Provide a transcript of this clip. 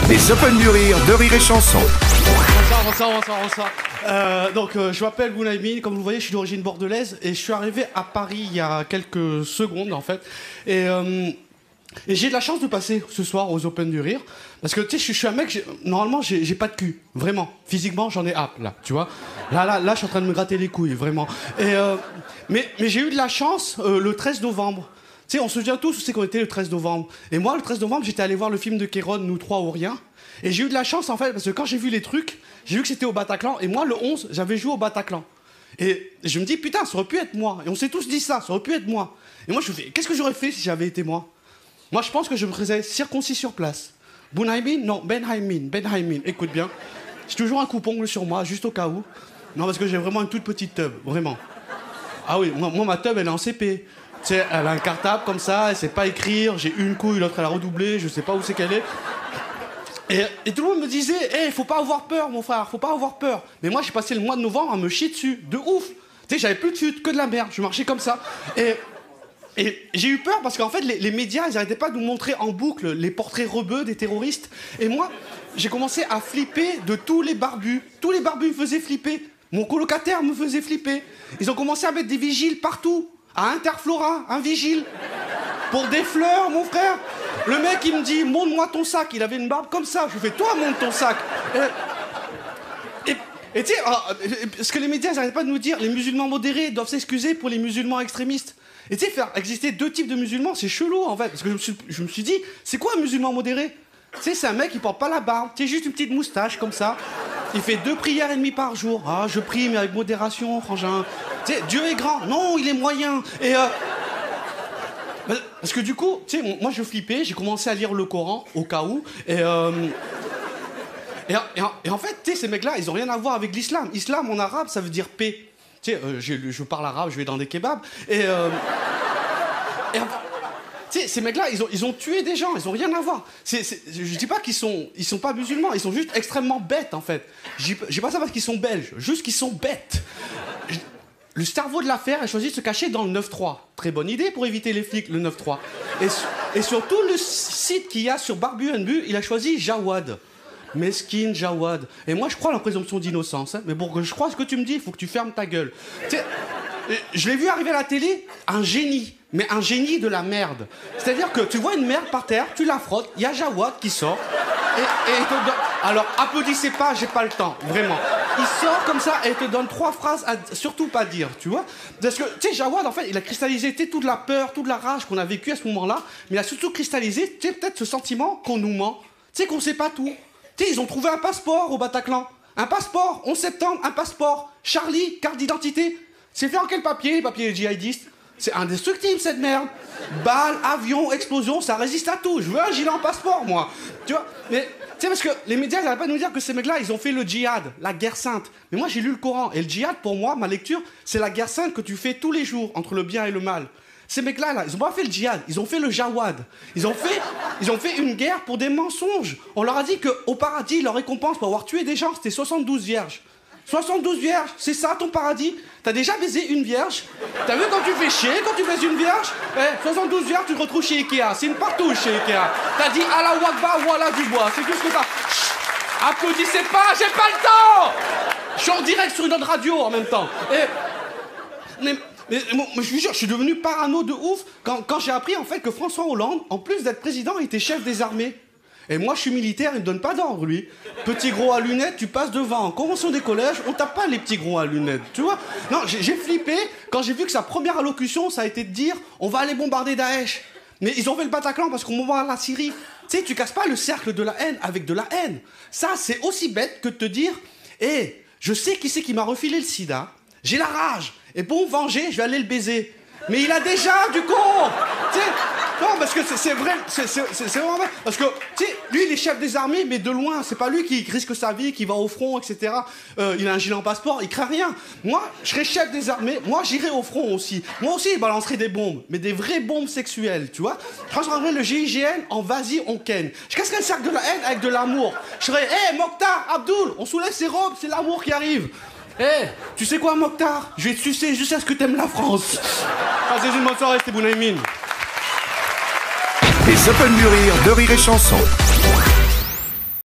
Les Open du Rire de Rire et Chanson. Bonsoir. Je m'appelle Bounaïmin, comme vous le voyez, je suis d'origine bordelaise et je suis arrivé à Paris il y a quelques secondes en fait. Et j'ai de la chance de passer ce soir aux Open du Rire parce que tu sais, je suis un mec, normalement j'ai pas de cul, vraiment. Physiquement, j'en ai hâte là, tu vois. Là, je suis en train de me gratter les couilles, vraiment. Et mais j'ai eu de la chance le 13 novembre. Tu sais, on se souvient tous où c'est qu'on était le 13 novembre. Et moi, le 13 novembre, j'étais allé voir le film de Kéron, Nous trois ou rien. Et j'ai eu de la chance, en fait, parce que quand j'ai vu les trucs, j'ai vu que c'était au Bataclan. Et moi, le 11, j'avais joué au Bataclan. Et je me dis, putain, ça aurait pu être moi. Et on s'est tous dit ça aurait pu être moi. Et moi, je me fais, qu'est-ce que j'aurais fait si j'avais été moi? Moi, je pense que je me serais circoncis sur place. Bounaïmin? Non, Benhaimin. Écoute bien. J'ai toujours un coupe-ongle sur moi, juste au cas où. Non, parce que j'ai vraiment une toute petite teub, vraiment. Ah oui, moi ma teub, elle est en CP. Tu sais, elle a un cartable comme ça, elle sait pas écrire, j'ai une couille, l'autre elle a redoublé, je sais pas où c'est qu'elle est. Et tout le monde me disait, faut pas avoir peur, mon frère, faut pas avoir peur. Mais moi, j'ai passé le mois de novembre à me chier dessus, de ouf. Tu sais, j'avais plus de chute, que de la merde, je marchais comme ça. Et j'ai eu peur parce qu'en fait, les médias, ils arrêtaient pas de nous montrer en boucle les portraits rebeux des terroristes. Et moi, j'ai commencé à flipper de tous les barbus. Tous les barbus me faisaient flipper. Mon colocataire me faisait flipper. Ils ont commencé à mettre des vigiles partout. À Interflora, un vigile. Pour des fleurs, mon frère. Le mec, il me dit, montre-moi ton sac. Il avait une barbe comme ça. Je lui fais, toi, montre ton sac. Et tu sais, ce que les médias n'arrêtent pas de nous dire, les musulmans modérés doivent s'excuser pour les musulmans extrémistes. Et tu sais, faire exister deux types de musulmans, c'est chelou, en fait. Parce que je me suis dit, c'est quoi un musulman modéré? Tu sais, c'est un mec qui porte pas la barbe. Tu sais, juste une petite moustache, comme ça. Il fait 2 prières et demie par jour. Ah, je prie, mais avec modération, frangin. Tu sais, Dieu est grand. Non, il est moyen. Et parce que du coup, tu sais, moi je flippais, j'ai commencé à lire le Coran, au cas où. Et en fait, tu sais, ces mecs-là, ils ont rien à voir avec l'islam. Islam, en arabe, ça veut dire paix. Tu sais, je parle arabe, je vais dans des kebabs. Tu sais, ces mecs-là, ils ont tué des gens, ils ont rien à voir. Je dis pas qu'ils sont pas musulmans, ils sont juste extrêmement bêtes, en fait. Je dis pas ça parce qu'ils sont belges, juste qu'ils sont bêtes. Le cerveau de l'affaire a choisi de se cacher dans le 9-3. Très bonne idée pour éviter les flics, le 9-3. Et sur tout le site qu'il y a sur Barbu NB, il a choisi Jawad. Mesquine Jawad. Et moi, je crois à la présomption d'innocence. Hein, mais pour que je croie ce que tu me dis, il faut que tu fermes ta gueule. Tu sais, je l'ai vu arriver à la télé, un génie. Mais un génie de la merde. C'est-à-dire que tu vois une merde par terre, tu la frottes, il y a Jawad qui sort. Et il te donne... Alors, applaudissez pas, j'ai pas le temps, vraiment. Il sort comme ça et il te donne 3 phrases à surtout pas dire, tu vois. Parce que, tu sais, Jawad, en fait, il a cristallisé toute la peur, toute la rage qu'on a vécue à ce moment-là, mais il a surtout cristallisé, tu sais, peut-être ce sentiment qu'on nous ment. Tu sais, qu'on sait pas tout. Tu sais, ils ont trouvé un passeport au Bataclan. Un passeport, 11 septembre, un passeport. Charlie, carte d'identité. C'est fait en quel papier, les papiers djihadistes? C'est indestructible, cette merde. Balles, avions, explosions, ça résiste à tout. Je veux un gilet en passeport, moi. Tu vois? Mais, tu sais, parce que les médias n'arrêtent pas de nous dire que ces mecs-là, ils ont fait le djihad, la guerre sainte. Mais moi, j'ai lu le Coran. Et le djihad, pour moi, ma lecture, c'est la guerre sainte que tu fais tous les jours entre le bien et le mal. Ces mecs-là, ils ont pas fait le djihad, ils ont fait le jawad. Ils ont fait une guerre pour des mensonges. On leur a dit qu'au paradis, leur récompense pour avoir tué des gens, c'était 72 vierges. 72 vierges, c'est ça ton paradis? T'as déjà baisé une vierge? T'as vu quand tu fais chier, quand tu baises une vierge? 72 vierges, tu te retrouves chez Ikea. C'est une partouche chez Ikea. T'as dit Allah Wakba, voilà du bois. C'est tout ce que t'as. Chut, applaudissez pas, j'ai pas le temps! Je suis en direct sur une autre radio en même temps. Mais je vous jure, je suis devenu parano de ouf quand j'ai appris en fait que François Hollande, en plus d'être président, il était chef des armées. Et moi, je suis militaire, il me donne pas d'ordre, lui. Petit gros à lunettes, tu passes devant. En convention des collèges, on tape pas les petits gros à lunettes, tu vois. Non, j'ai flippé quand j'ai vu que sa première allocution, ça a été de dire « On va aller bombarder Daesh ». Mais ils ont fait le Bataclan parce qu'on bombarde la Syrie. Tu sais, tu casses pas le cercle de la haine avec de la haine. Ça, c'est aussi bête que de te dire « je sais qui c'est qui m'a refilé le sida, j'ai la rage, et pour me venger, je vais aller le baiser. » Mais il a déjà du con. Tu sais, non, parce que c'est vrai, c'est vraiment vrai. Parce que, tu sais, lui, il est chef des armées, mais de loin. C'est pas lui qui risque sa vie, qui va au front, etc. Il a un gilet en passeport, il craint rien. Moi, je serais chef des armées, moi, j'irais au front aussi. Moi aussi, il balancerait des bombes, mais des vraies bombes sexuelles, tu vois. Je transformerais le GIGN en vas-y, on ken. Je casserais le cercle de la haine avec de l'amour. Je serais, Mokhtar, Abdoul, on soulève ses robes, c'est l'amour qui arrive. Tu sais quoi, Mokhtar? Je vais te sucer jusqu'à ce que t'aimes la France. Passez une bonne soirée, c'était Bounaïmin. Les Open du Rire de Rire et Chanson.